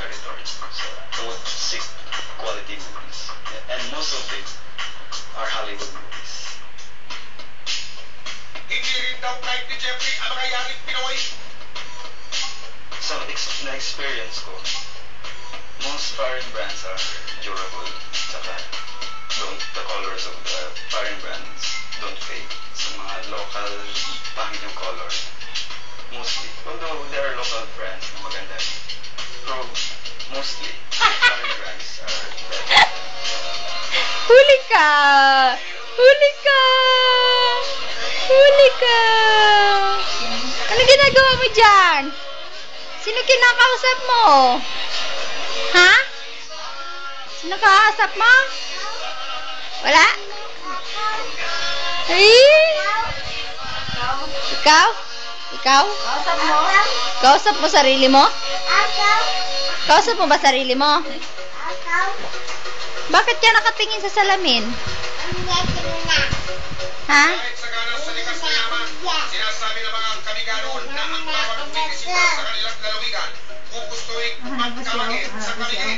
territory. So I would seek quality movies. And most of them are Hollywood movies. Hindi rin daw kahit ni Jeffrey ang makayaring Pinoy. So, na-experience ko, most foreign brands are durable. Saka, the colors of the foreign brands don't fade. So, mga local, pangit yung color. Mostly. Although, there are local brands na maganda. Pero, mostly, foreign brands are better. Huli ka! Huli ka! Huli ka! Ano ginagawa mo dyan? Sino kinakausap mo? Ha? Sino kakausap mo? Wala? Ay! Ikaw? Ikaw? Kausap mo? Kausap mo sarili mo? Kausap mo ba sarili mo? Bakit ka nakatingin sa salamin? Ha? Kahit sa ganas sa likas na yaman, sinasabi ng mga kamiganon na ang bawat umigisip sa kanilang lalawigan, gugustuhin magkamangit sa kamingin.